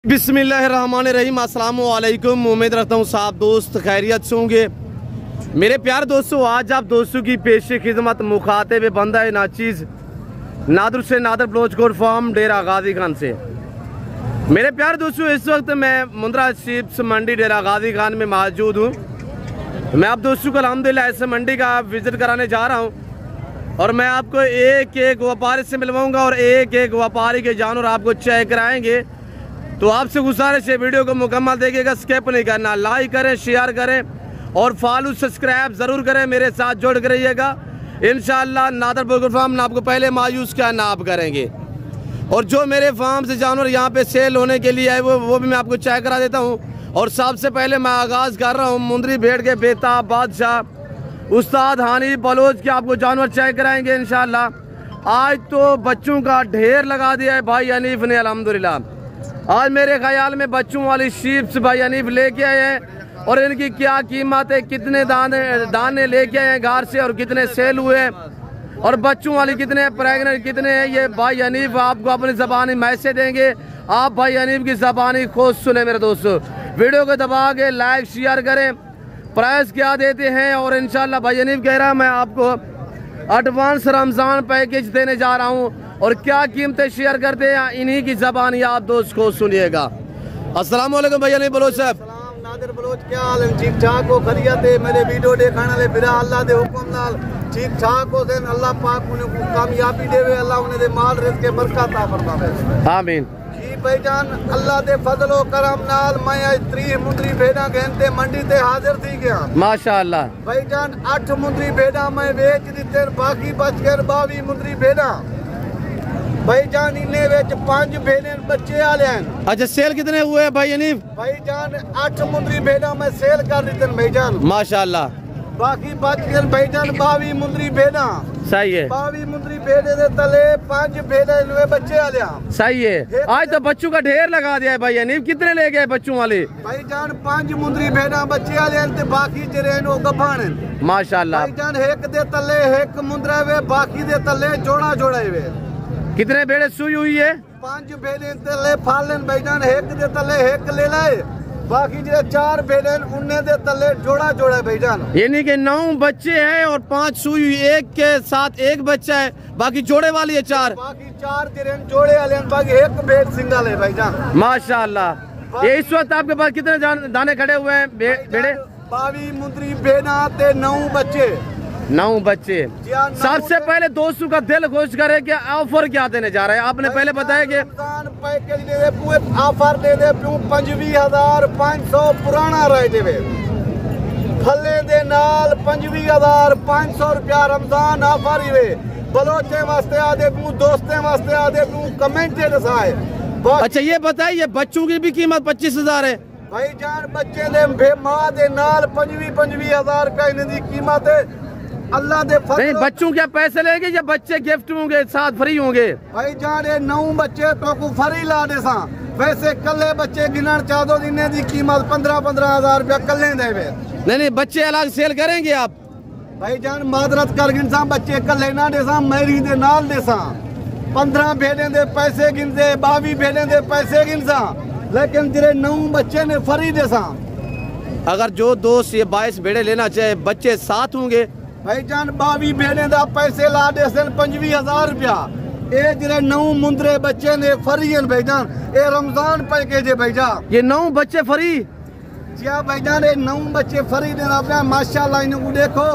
बिस्मिल्लाहिर्रहमानिर्रहीम। अस्सलाम वालेकुम। उम्मीद रखता हूँ साहब दोस्त खैरियत से होंगे। मेरे प्यार दोस्तों, आज आप दोस्तों की पेश खिदमत मुखातिब बंदा है नाचीज़ नादर से नादर ब्लोचकोर फार्म डेरा गाजी खान से। मेरे प्यार दोस्तों, इस वक्त मैं मुंद्रा शीप्स मंडी डेरा गाजी खान में मौजूद हूँ। मैं आप दोस्तों को अल्हम्दुलिल्लाह ऐसे मंडी का विज़िट कराने जा रहा हूँ और मैं आपको एक एक व्यापारी से मिलवाऊँगा और एक एक व्यापारी के जानवर आपको चेक कराएँगे। तो आपसे गुजारिश है वीडियो को मुकम्मल देखिएगा, स्किप नहीं करना। लाइक करें, शेयर करें और फॉलो सब्सक्राइब ज़रूर करें। मेरे साथ जुड़ कर रहिएगा। इंशाअल्लाह नादर ब्लोचकोर फार्म में आपको पहले मायूस क्या नाप करेंगे और जो मेरे फार्म से जानवर यहाँ पे सेल होने के लिए आए वो भी मैं आपको चेक करा देता हूँ। और सबसे पहले मैं आगाज़ कर रहा हूँ मुंदरी भेड़ के बेताब बादशाह उस्ताद हानी बलोच के आपको जानवर चेक कराएंगे इंशाअल्लाह। आज तो बच्चों का ढेर लगा दिया है भाई हनीफ ने अल्हम्दुलिल्लाह। आज मेरे ख्याल में बच्चों वाली शीप्स भाई हनीफ लेके आए हैं और इनकी क्या कीमत है, कितने दाने लेके आए हैं घर से और कितने सेल हुए हैं और बच्चों वाली कितने प्रेगनेंट कितने हैं, ये भाई हनीफ आपको अपनी ज़बानी मैसेज देंगे। आप भाई हनीफ की ज़बानी खोज सुने मेरे दोस्तों। वीडियो को दबा के लाइक शेयर करें। प्राइस क्या देते हैं और इंशाल्लाह भाई हनीफ कह रहा है मैं आपको एडवांस रमज़ान पैकेज देने जा रहा हूँ और क्या कीमतें शेयर करते हैं इन्हीं की ज़बानी आप दोस्त को सुनिएगा। अस्सलाम वालेकुम भैया नहीं बलोच साहब। नादिर बलोच क्या हाल है? ठीक ठाक हो, खैरियत है? मेरे वीडियो देखने वाले फिर अल्लाह दे हुक्म नाल ठीक ठाक हो देन अल्लाह पाक उन्हें कामयाबी देवे, अल्लाह उन्हें दे माल रिज़्क़ के बरकत अता फरमावे। आमीन जी भाईजान, अल्लाह दे फजल व करम नाल मैं आज 30 मुंदरी भेड़ा गहनते मंडी ते हाजिर थी गया माशाअल्लाह। भाईजान 8 मुंदरी भेड़ा मैं बेच दिते, बाकी बच गए 22 मुंदरी भेड़ा। भाईजान इन्हें विच 5 भेड़े बच्चे आले हैं। अच्छा सेल कितने हुए हैं भाई हनीफ? भाईजान 8 मुंदरी भेड़ा मैं सेल कर दिते भाईजान माशाअल्लाह। बाकी बच गए भाईजान 22 मुंदरी भेड़ा। सही है। 22 मुंदरी भेड़े दे तले 5 भेड़े हुए बच्चे आले। सही है। आज तो बच्चों का ढेर लगा दिया है भाई हनीफ। कितने ले गए बच्चों वाले? भाईजान 5 मुंदरी भेड़ा बच्चे आले ते बाकी जरे नो गफान माशाअल्लाह। भाईजान एक दे तले एक मुंदरा वे, बाकी दे तले जोड़ा जोड़ा वे। कितने बेड़े सुई हुई है? 5 भेड़े तले फालन भाईजान, एक दे तले एक ले लाए, बाकी जो 4 भेड़े उन्हें दे तले जोड़ा जोड़ा भाईजान। यानी कि 9 बच्चे हैं और 5 सुई हुई, एक के साथ एक बच्चा है, बाकी जोड़े वाली है 4। बाकी 4 तिरन जोड़े वाले, बाकी एक भेड़ सिंगल है भाईजान माशाअल्लाह। ये इस वक्त आपके पास कितने दाने खड़े हुए हैं बेड़े? 22 मुंदरी भेड़ा ते 9 बच्चे। 9 बच्चे। सबसे पहले दोस्तों का दिल खुश करे कि ऑफर क्या देने जा रहे हैं? आपने पहले बताया कि पैकेज दे दे, पूरे ऑफर दे दे 25,500 पुराना रह देवे, फले दे नाल 25,500 रुपया रमजान ऑफर ही वे। बलोचे वास्ते आदे को, दोस्ते वास्ते आदे को, कमेंटे दसाए। अच्छा ये बताइए बच्चों की भी कीमत 25,000 है भाईजान। बच्चे दे माँ दे नाल 25,000 का इनकी कीमत है। अल्लाह दे नहीं बच्चों क्या पैसे लेंगे या बच्चे गिफ्ट होंगे साथ फ्री होंगे? भाईजान 9 बच्चे तो को फ्री ला दे सा, वैसे कल्ले बच्चे गिनन चाहो इन्हें दी कीमत 15,000 रुपया कल्ले देवे। नहीं बच्चे अलग सेल करेंगे आप? भाईजान मादरत कर गिन सा, बच्चे कल्ले ना दे सा, मेरी दे नाल दे सा। 15 भेड़े दे पैसे गिन दे, 22 भेड़े दे पैसे गिन सा, लेकिन तेरे 9 बच्चे ने फ्री दे सा। अगर जो दोस्त ये 22 भेड़े लेना चाहे बच्चे साथ होंगे भाईजान 22 भेड़े दा पैसे ला दे सन 25,000 रुपया। ये जरे 9 मुंदरे बच्चे ने फ्री है भाईजान, ये रमजान पैकेज है भाईजान। ये 9 बच्चे फ्री? जी भाईजान ये 9 बच्चे फ्री देना पे माशाल्लाह। इनको देखो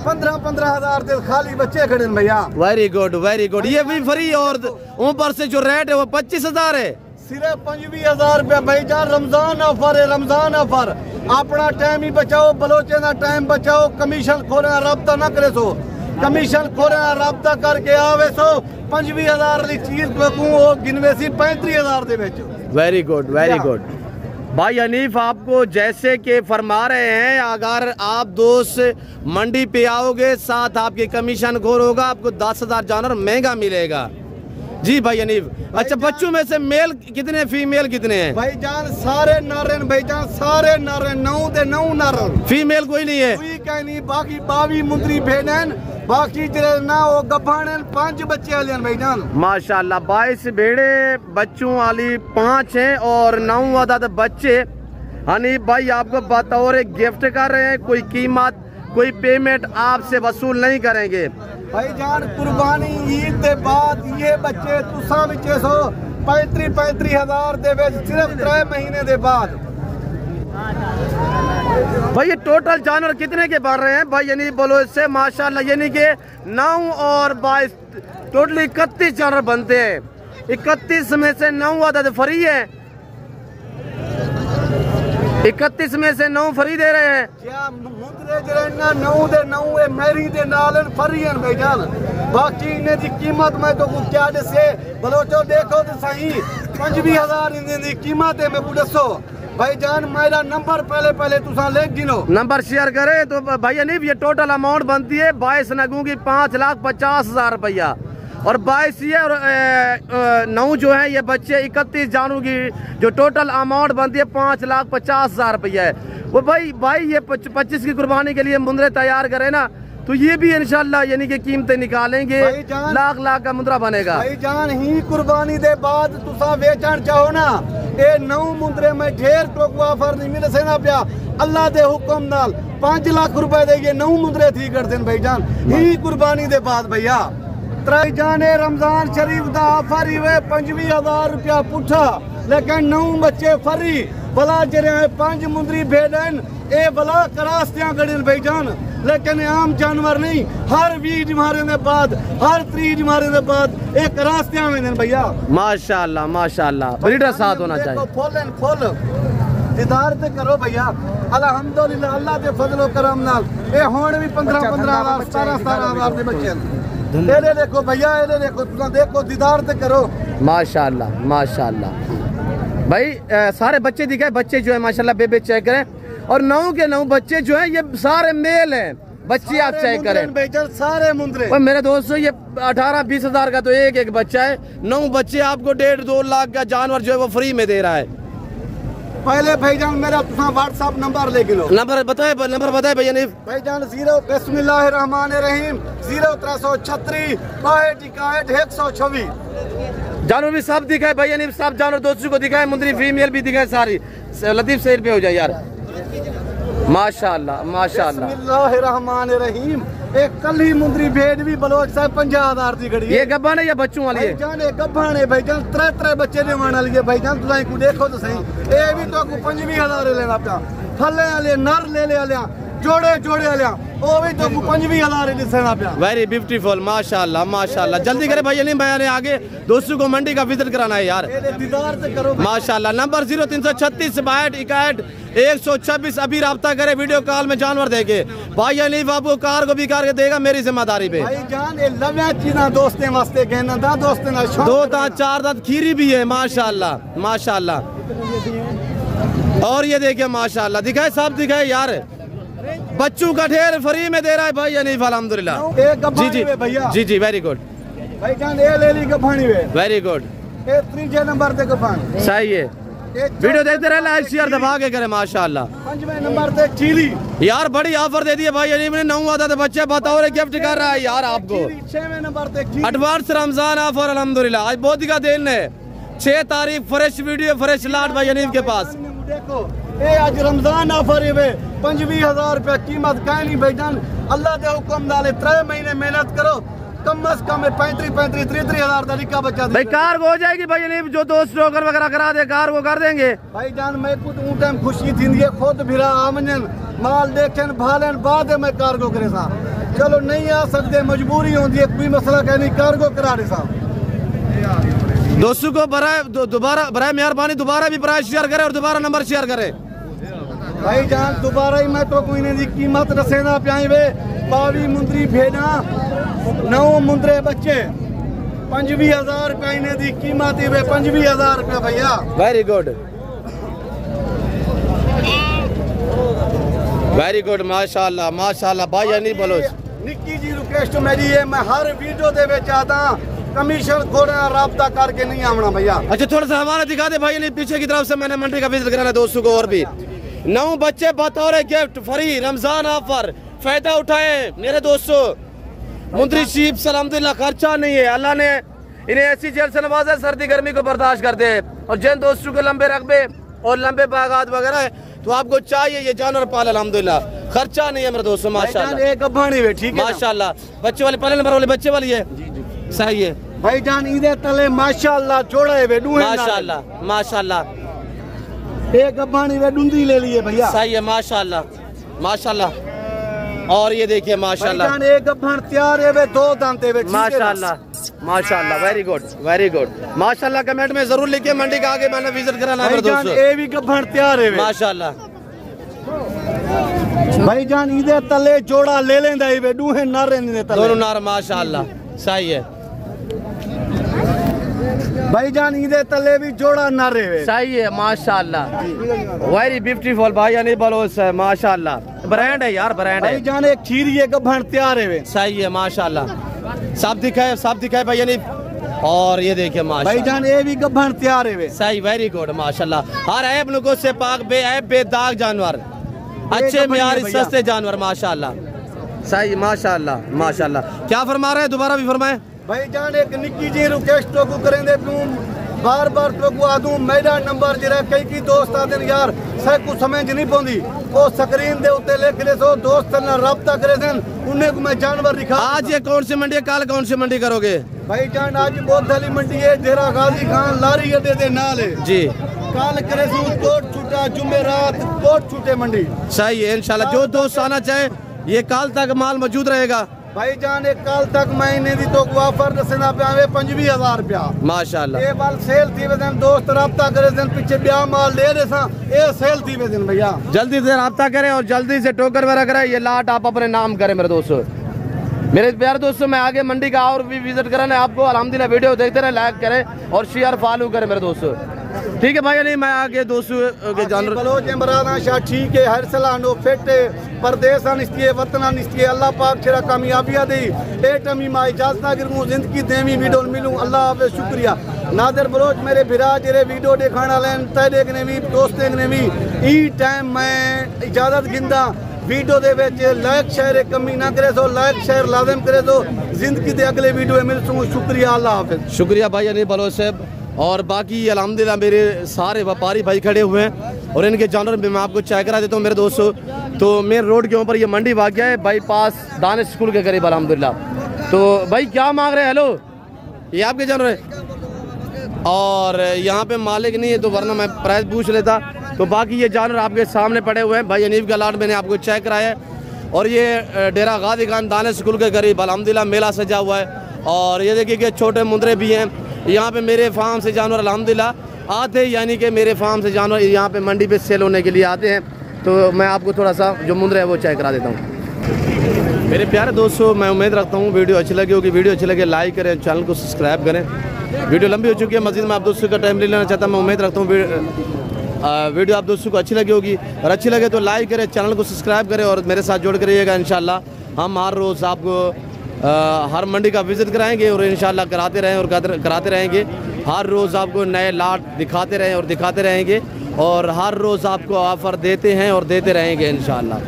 15,000 दे खाली बच्चे खड़े भैया। Very good very good. ये भी फ्री और ऊपर से जो रेट है वो 25,000 है। सिर्फ 25,000 रुपया भाईजान। रमजान ऑफर है, रमजान ऑफर। अपना टाइम ही बचाओ, बलोचे का टाइम बचाओ। कमीशन खोरे रब्ता ना करे सो, कमीशन खोरे रब्ता करके आवे सो 25,000 की चीज को गिनवे सी 35,000 दे विच। Very good very good. भाई हनीफ आपको जैसे कि फरमा रहे हैं अगर आप दोस्त मंडी पे आओगे साथ आपकी कमीशन खोर होगा, आपको 10,000 जानवर महंगा मिलेगा। जी भाई हनीफ। अच्छा बच्चों में से मेल कितने फीमेल कितने हैं? भाईजान सारे नारन भाईजान, सारे नारन 9 दे 9 नारन। फीमेल कोई नहीं है? कोई कहीं नहीं। बाकी 22 मुंदरी भेड़न बाकी जरे ना वो गब्बाने 5 बच्चे वाले भाईजान माशाल्लाह 22 भेड़े बच्चों वाली 5 हैं और 9 अदद बच्चे। हनीफ भाई आपको बतौर गिफ्ट कर रहे हैं, कोई कीमत कोई पेमेंट आपसे वसूल नहीं करेंगे भाईजान। कुर्बानी ईद के बाद ये बच्चे तुसा विचे सो 35 हजार दे सिर्फ 3 महीने के बाद। भाई ये टोटल जानवर कितने के बढ़ रहे हैं भाई, यानी बोलो इससे माशाल्लाह, यानी कि 9 और 22 टोटल 31 जानवर बनते हैं। 31 में से 9 अदद फ्री है, 31 में से 9 फ्री दे रहे हैं। क्या मुंदरे जरना 9 दे 9 मेरी दे नालन फ्री हैं भाईजान। बाकी इन्हें दी कीमत मैं तो क्या दसे बलोचो देखो तो सही 25 हजार इन्हें दी कीमत है। मैं दसो भाईजान मेरा नंबर पहले तुसा ले गिनो, नंबर शेयर करें तो भैया नहीं, ये टोटल अमाउंट बनती है 22 नगों की 5,50,000 रुपया और 22 ये और 9 जो है ये बच्चे 31 जानवरों की जो टोटल अमाउंट बनती है 5,50,000 रुपया है। वो भाई ये 25 की कुर्बानी के लिए मुंदरे तैयार करे ना तो ये भी इंशाल्लाह यानी कि कीमतें निकालेंगे, लाख का मुंदरा बनेगा। भाईजान ही कुर्बानी दे बाद तुसा बेचन चाहो ना ये 9 मुंदरे में ढेर टोक ऑफर नहीं मिल से ना पिया अल्लाह दे हुक्म नाल 5 लाख रुपए दे ये 9 मुंदरे थी करते भाईजान ही कुर्बानी दे बाद भैया। भाईजान रमजान शरीफ दा ऑफर ही वे 25,000 रुपया पुठा लेकिन 9 बच्चे फ्री भला जरे 5 मुंदरी भेड़न ए भला करास्तियां गड़न भाईजान, लेकिन आम जानवर नहीं। हर 20 मारे के बाद हर 30 मारे के बाद एक रास्तियां में भैया। माशाल्लाह माशाल्लाह ब्रीडर साथ होना चाहिए। फुल दीदार ते करो भैया अल्हम्दुलिल्लाह अल्लाह के फजलो करम नाल ए होण भी 15,000 17,000 दे बच्चे तेरे देखो भैया ये देखो तुम देखो दीदार ते करो। माशाल्लाह माशाल्लाह भाई सारे बच्चे दिखाए, बच्चे जो है माशाल्लाह बेबे चेक करें और 9 के 9 बच्चे जो है ये सारे मेल हैं, बच्चे आप चेक करें सारे मुंदरे। मेरे दोस्तों ये 18-20 हजार का तो एक बच्चा है, 9 बच्चे आपको 1.5-2 लाख का जानवर जो है वो फ्री में दे रहा है। पहले भाईजान मेरा व्हाट्सएप नंबर ले लो, नंबर बताए भैया नहीं भाईजान 0 बिस्मिल्लाहिर्रहमानिर्रहीम 0336 62 126 जानवर भी सब दिखाए भैया नहीं, सब जानवर दोस्तों को दिखाए, मुंदरी फीमेल भी दिखाए सारी। लतीफ सैर पे हो जाए यार माशाल्लाह माशाल्लाह। बिस्मिल्लाहिर्रहमानिर्रहीम एक कल ही मुंदरी भेड़ भी बलोच साहब 50,000 दी गड़ी है। ये गब्बान है या बच्चों वाली है? जाने गब्बान है भाईजान 3 बच्चे ने वाली है भाईजान तुलाई को देखो तो सही ए भी तो 25,000 लेना अपना थल्ले वाले नर ले ले वाले जोड़े वाले ओ भी तो 25,000 लेना पिया। वेरी ब्यूटीफुल माशाल्लाह माशाल्लाह। जल्दी करे भाई नहीं भैया ने आगे दोस्तों को मंडी का विजिट कराना है यार। दीदार से करो माशाल्लाह। नंबर 0336 62 61 126 अभी राब्ता करे, वीडियो कॉल में जानवर देके भाई नहीं बाबू कार को भी कार के देगा मेरी जिम्मेदारी पे। भाईजान ये लव्या चीना दोस्ते वास्ते कहना दा दोस्ते ना 2 दांत 4 दांत खीरी भी है माशाल्लाह माशाल्लाह। और ये देखिए माशाल्लाह दिखाए सब दिखाए यार, बच्चों का ढेर फ्री में दे रहा है भाई नहीं अल्हम्दुलिल्लाह। जी जी वेरी गुड भाईजान ये ले ली गभानी वे वेरी गुड ये 3 नंबर ते गभान सही है। वीडियो देखते रहे, लाइक शेयर दबा के करे माशाल्लाह। 5वें नंबर ते चीली यार बड़ी ऑफर दे दी है भाई यानी मैंने 9 आदत बच्चे बताओ रे गिफ्ट कर रहा है यार आपको। 6वें नंबर ते एडवांस रमजान ऑफर अल्हम्दुलिल्लाह। आज बहुत का दिन है 6 तारीख फ्रेश वीडियो फ्रेश लाट भाई अनीफ के पास। देखो ये आज रमजान ऑफर है 25,000 रुपया कीमत कहीं नहीं भाईजान अल्लाह के हुक्म डाले 3 महीने मेहनत करो कम से कम 35,000 तरीका बचा भाई कार हो जाएगी भाई नहीं जो दोस्त रोकर वगैरह करा दे कार वो कर देंगे भाईजान। मैं खुद ऊ टाइम खुशी थी खुद फिरा आमन माल देखे भालन बाद मैं कार्गो करे सा चलो नहीं आ सकते मजबूरी होती है कोई मसला कह नहीं कार्गो करा रहे साहब। दोस्तों को दोबारा बराए मेहरबानी दोबारा भी प्राइस शेयर करे और दोबारा नंबर शेयर करे भाईजान। दोबारा ही मैं तो कोई नहीं कीमत रसेना प्याई वे 22 मुंदरी भेड़ा 9 मुंदरे बच्चे 25,000 रुपया इन्हें दी कीमत ही वे 25,000 रुपया भैया। वेरी गुड माशाल्लाह माशाल्लाह भाई नहीं बोलो। निक्की जी रिक्वेस्ट मेरी है मैं हर वीडियो दे चाहता कमीशन खोलना राब्ता करके नहीं आना भैया। अच्छा थोड़ा सा हमारा दिखा दे भाई नहीं पीछे की तरफ से मैंने मंडी का विजिट कराना दोस्तों को और भी 9 बच्चे बतौर गिफ्ट फ्री रमजान ऑफर फायदा उठाए मेरे दोस्तों। मुंदरी शीप से अल्हम्दुलिल्लाह खर्चा नहीं है। अल्लाह ने इन्हें ऐसी जेल से नवाजा, सर्दी गर्मी को बर्दाश्त करते हैं। और जिन दोस्तों के लंबे रकबे और लंबे बागात वगैरह है तो आपको चाहिए ये जानवर पाल, अल्हम्दुलिल्लाह खर्चा नहीं है मेरे दोस्तों। माशाल्लाह एक गब्बानी है, ठीक है माशाल्लाह। बच्चे वाले पहले नंबर वाले बच्चे वाली है, सही है भाईजान। ईदे तले माशाल्लाह जोड़ा है माशाल्लाह माशाल्लाह। एक गब्बानी वे डुंदी ले लिए भैया, सही है माशाल्लाह माशाल्लाह। और ये देखिए माशाल्लाह एक गब्बान तैयार है वे, दो दांते वे माशाल्लाह माशाल्लाह। वेरी गुड वेरी गुड माशाल्लाह। कमेंट में जरूर लिखिए मंडी का आगे मैंने विजिट कराना है दोस्तों। ये भी गब्बान तैयार है माशाल्लाह भाईजान। ईदे तले जोड़ा ले लेंदा है वे, दूहे नार रहंदे तले, दोनों नार माशाल्लाह सही है भाईजान। ईदे तले भी जोड़ा नारे वे, सही है माशाल्लाह। वेरी ब्यूटीफुल भाई यानी बलोच है माशाल्लाह। ब्रांड है यार, ब्रांड है भाईजान। एक खीरी है गब्बान तैयार है वे, सही है माशाल्लाह। सब दिखाए भाई यानी। और ये देखिए माशाल्लाह भाईजान ये भी गब्बान तैयार है वे, सही वेरी गुड माशाल्लाह। हर ऐब लोगों से पाक बेऐब बेदाग जानवर, अच्छे मियारी सस्ते जानवर माशाल्लाह सही माशाल्लाह माशाल्लाह। क्या फरमा रहे हैं, दोबारा भी फरमाए भाईजान। एक निक्की जी रिक्वेस्ट को करेंगे बार बार तो आदू मेरा नंबर जरा कई की दोस्त आते यार सह कुछ समझ नहीं पाती वो स्क्रीन दे उत्ते लिख ले सो दोस्त ना राब्ता करे सन उन्हें को मैं जानवर दिखा। आज ये कौन सी मंडी है, कल कौन सी मंडी करोगे भाईजान? आज बहुत सारी मंडी है, डेरा गाजी खान लारी अड्डे दे नाल है जी। कल करे सो कोट छुटा जुमेरात कोट छुटे मंडी, सही है इंशाल्लाह। जो दोस्त आना चाहे ये कल तक माल मौजूद रहेगा भाईजान। एक कल तक महीने दी तो ऑफर दसना पे 25,000 रुपया माशाल्लाह। ये बाल सेल थी वे दिन दोस्त राब्ता करे दिन पीछे ब्याह माल ले रहे सा ये सेल थी वे दिन भैया। जल्दी से राब्ता करें और जल्दी से टोकर वगैरह करें, ये लाट आप अपने नाम करें मेरे दोस्तों। मेरे प्यारे दोस्तों मैं आगे मंडी का और भी विजिट कराने आपको अल्हम्दुलिल्लाह वीडियो देखते रहे, लाइक करें और शेयर फॉलो करें मेरे दोस्तों, ठीक है भाई? नहीं मैं आगे दोस्तों के जानवर बलोच इमरान शाह ठीक है, हर सलानो फेटे परदेस निस्तिए वतना निस्तिए अल्लाह पाक छरा कामयाबियां दी एटमी मा इजाजत गिरमू जिंदगी देवी वीडियो मिलूं अल्लाह हाफिज शुक्रिया। नादर बलोच मेरे भिरा जेरे वीडियो दिखाना लेन तेरे ने भी दोस्ते ने भी ई टाइम मैं इजाजत गिंदा वीडियो दे विच लाइक शेयर कमी ना करे सो लाइक शेयर लाजम करे सो जिंदगी दे अगले वीडियो मिलसूं। शुक्रिया अल्लाह हाफिज। शुक्रिया भाई अनिल बलोच साहब। और बाकी अल्हम्दुलिल्लाह मेरे सारे व्यापारी भाई खड़े हुए हैं और इनके जानवर भी मैं आपको चेक करा देता हूँ मेरे दोस्तों। तो मेन रोड के ऊपर ये मंडी वाक़या है बाईपास दानिश स्कूल के करीब अल्हम्दुलिल्लाह। तो भाई क्या मांग रहे हैं? हेलो ये आपके जानवर है और यहाँ पे मालिक नहीं है तो वरना मैं प्राइस पूछ लेता। तो बाकी ये जानवर आपके सामने पड़े हुए हैं भाई अनीफ का लाट मैंने आपको चेक कराया है। और ये डेरा गाजी खान दानिश स्कूल के करीब अल्हम्दुलिल्लाह मेला सजा हुआ है। और ये देखिए कि छोटे मुंदरे भी हैं यहाँ पे मेरे फार्म से जानवर अल्हम्दुलिल्लाह आते हैं, यानी कि मेरे फार्म से जानवर यहाँ पे मंडी पे सेल होने के लिए आते हैं। तो मैं आपको थोड़ा सा जो मुंदरे है वो चेक करा देता हूँ। मेरे प्यारे दोस्तों मैं उम्मीद रखता हूँ वीडियो अच्छी लगी होगी, वीडियो अच्छी लगे लाइक करें, चैनल को सब्सक्राइब करें। वीडियो लंबी हो चुकी है, मस्जिद में आप दोस्तों का टाइम ले लेना चाहता हूँ। मैं उम्मीद रखता हूँ वीडियो आप दोस्तों को अच्छी लगी होगी और अच्छी लगे तो लाइक करें, चैनल को सब्सक्राइब करें और मेरे साथ जोड़ कर रहिएगा। इंशाल्लाह हम हर रोज़ आपको हर मंडी का विज़िट कराएंगे और इंशाल्लाह कराते रहें और कराते रहेंगे। हर रोज़ आपको नए लाट दिखाते रहें और दिखाते रहेंगे और हर रोज़ आपको ऑफ़र देते हैं और देते रहेंगे इंशाल्लाह।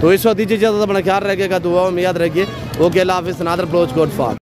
तो इस वक्त दीजिए इजाज़त, अपना ख्याल रखिएगा, दुआओं में याद रखिए। ओके अल्लाह हाफ़िज़। नादर ब्लोच कोट फार्म।